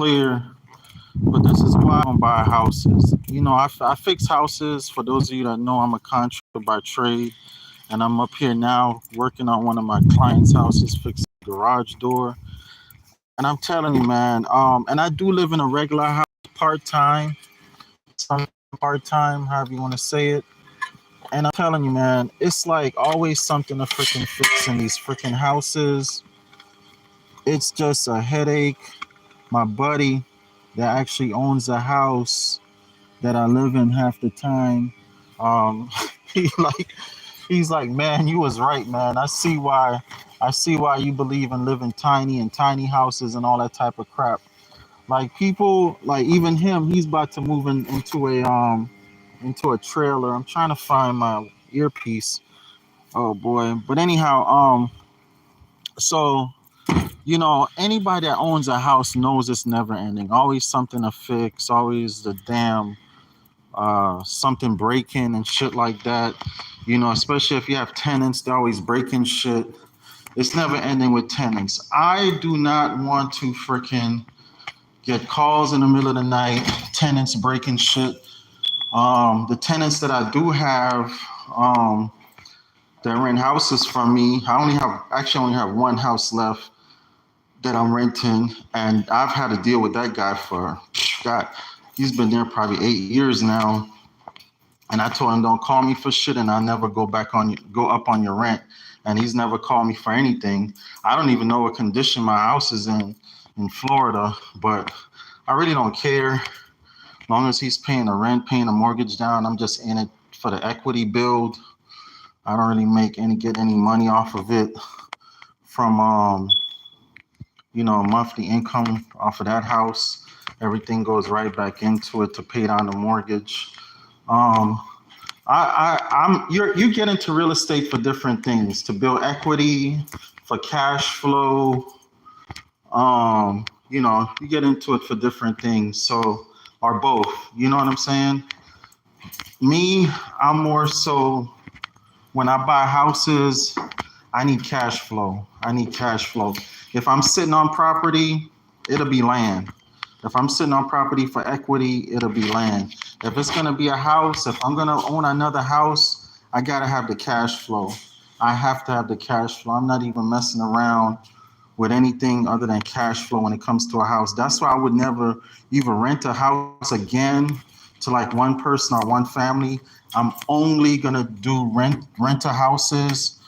clear. But this is why I don't buy houses. I fix houses. For those of you that know, I'm a contractor by trade, and I'm up here now working on one of my clients' houses, fixing the garage door. And I'm telling you, man, and I do live in a regular house part time, some part time, however you want to say it. And I'm telling you, man, it's like always something to freaking fix in these freaking houses. It's just a headache. My buddy that actually owns a house that I live in half the time, um, he like he's like, man, you was right, man. I see why you believe in living tiny and tiny houses and all that type of crap. Like people, like even him, he's about to move into a trailer. I'm trying to find my earpiece. Oh boy. But anyhow, so anybody that owns a house knows it's never ending. Always something to fix, always the damn something breaking and shit like that. Especially if you have tenants, they're always breaking shit. It's never ending with tenants. I do not want to freaking get calls in the middle of the night, tenants breaking shit. The tenants that I do have, um, that rent houses from me, I only have one house left that I'm renting, and I've had to deal with that guy for God. He's been there probably 8 years now, and I told him don't call me for shit, and I'll never go up on your rent. And he's never called me for anything. I don't even know what condition my house is in Florida, but I really don't care. As long as he's paying the rent, paying the mortgage down, I'm just in it for the equity build. I don't really get any money off of it from monthly income off of that house. Everything goes right back into it to pay down the mortgage. Um, you get into real estate for different things, to build equity, for cash flow. You get into it for different things. So, or both. You know what I'm saying? Me, I'm more so when I buy houses, I need cash flow. I need cash flow. If I'm sitting on property, it'll be land. If I'm sitting on property for equity, it'll be land. If it's gonna be a house, if I'm gonna own another house, I gotta have the cash flow. I have to have the cash flow. I'm not even messing around with anything other than cash flow when it comes to a house. That's why I would never even rent a house again to like one person or one family. I'm only gonna do renter houses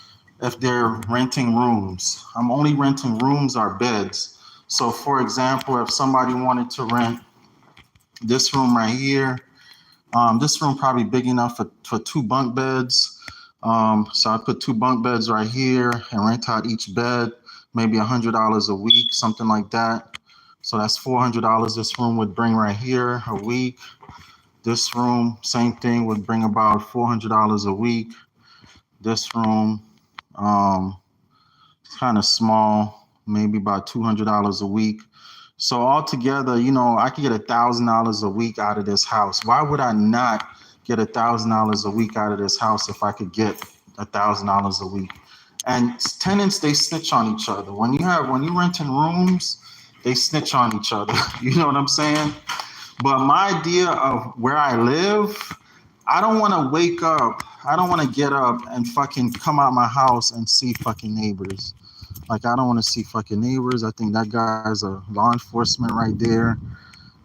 if they're renting rooms. I'm only renting rooms or beds. So for example, if somebody wanted to rent this room right here, this room probably big enough for two bunk beds. So I put two bunk beds right here and rent out each bed, maybe $100 a week, something like that. So that's $400 this room would bring right here a week. This room, same thing, would bring about $400 a week. This room, um, it's kind of small, maybe about $200 a week. So altogether, I could get $1,000 a week out of this house. Why would I not get $1,000 a week out of this house if I could get $1,000 a week? And tenants, they snitch on each other. When you renting rooms, they snitch on each other. You know what I'm saying? But my idea of where I live, I don't want to wake up. I don't want to get up and fucking come out my house and see fucking neighbors. Like I don't want to see fucking neighbors. I think that guy's a law enforcement right there.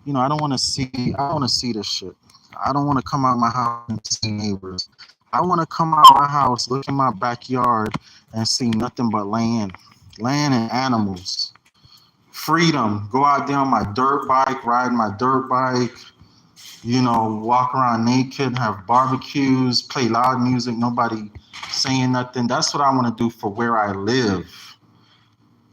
I don't want to see. I don't want to see this shit. I don't want to come out my house and see neighbors. I want to come out my house, look in my backyard, and see nothing but land and animals. Freedom. Go out there on my dirt bike, ride my dirt bike. Walk around naked, have barbecues, play loud music, nobody saying nothing. That's what I want to do for where I live.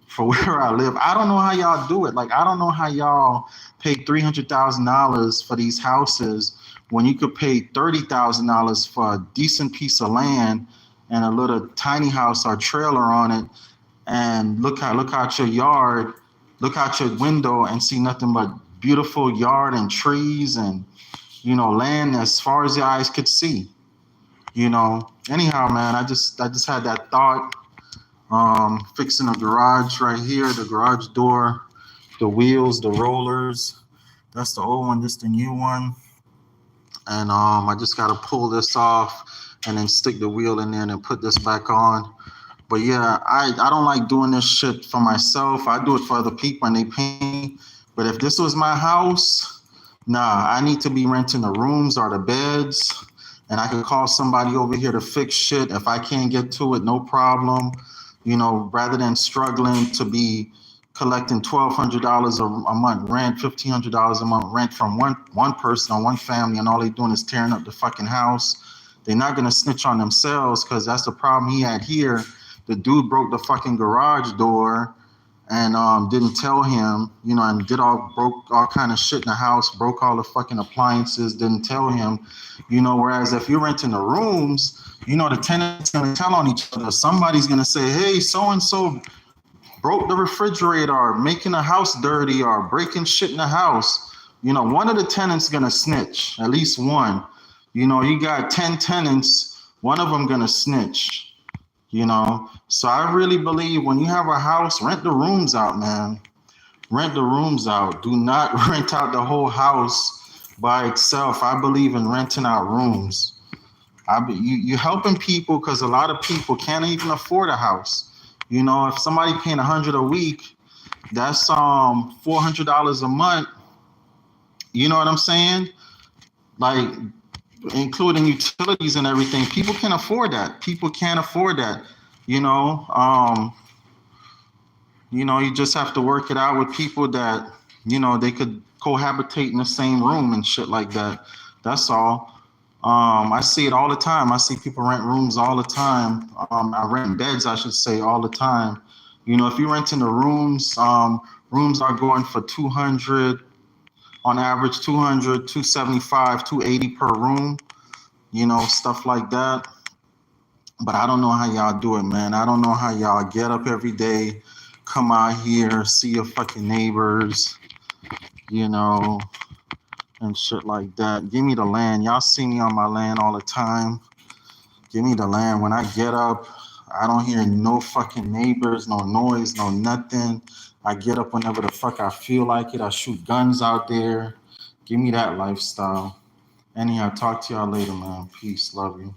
For where I live. I don't know how y'all do it. Like, I don't know how y'all pay $300,000 for these houses when you could pay $30,000 for a decent piece of land and a little tiny house or trailer on it, and look out your yard, look out your window and see nothing but beautiful yard and trees and land as far as your eyes could see. Anyhow, man, I just had that thought. Fixing a garage right here, the garage door the wheels, the rollers. That's the old one, this the new one. And I just gotta pull this off and then stick the wheel in there and then put this back on. But yeah, I don't like doing this shit for myself. I do it for other people and they pay me. But if this was my house, nah, I need to be renting the rooms or the beds. And I could call somebody over here to fix shit. If I can't get to it, no problem. You know, rather than struggling to be collecting $1,200 a month rent, $1,500 a month rent from one person or one family, and all they doing is tearing up the fucking house. They're not gonna snitch on themselves, because that's the problem he had here. The dude broke the fucking garage door and didn't tell him, you know, and broke all kind of shit in the house, broke all the fucking appliances, didn't tell him, you know. Whereas if you're renting the rooms, you know, the tenants gonna tell on each other. Somebody's gonna say, hey, so and so broke the refrigerator, or making the house dirty, or breaking shit in the house. You know, one of the tenants gonna snitch, at least one. You know, you got 10 tenants, one of them gonna snitch. You know, so I really believe when you have a house, rent the rooms out, man. Rent the rooms out. Do not rent out the whole house by itself. I believe in renting out rooms. You're helping people, because a lot of people can't even afford a house. You know, if somebody paying $100 a week, that's $400 a month. You know what I'm saying? Like, including utilities and everything. People can't afford that. People can't afford that. You know, you just have to work it out with people that, you know, they could cohabitate in the same room and shit like that. That's all. I see it all the time. I see people rent rooms all the time. I rent beds, I should say, all the time. You know, if you're renting the rooms, rooms are going for 200, on average, 200, 275, 280 per room, you know, stuff like that. But I don't know how y'all do it, man. I don't know how y'all get up every day, come out here, see your fucking neighbors, you know, and shit like that. Give me the land. Y'all see me on my land all the time. Give me the land. When I get up, I don't hear no fucking neighbors, no noise, no nothing. I get up whenever the fuck I feel like it. I shoot guns out there. Give me that lifestyle. Anyhow, talk to y'all later, man. Peace. Love you.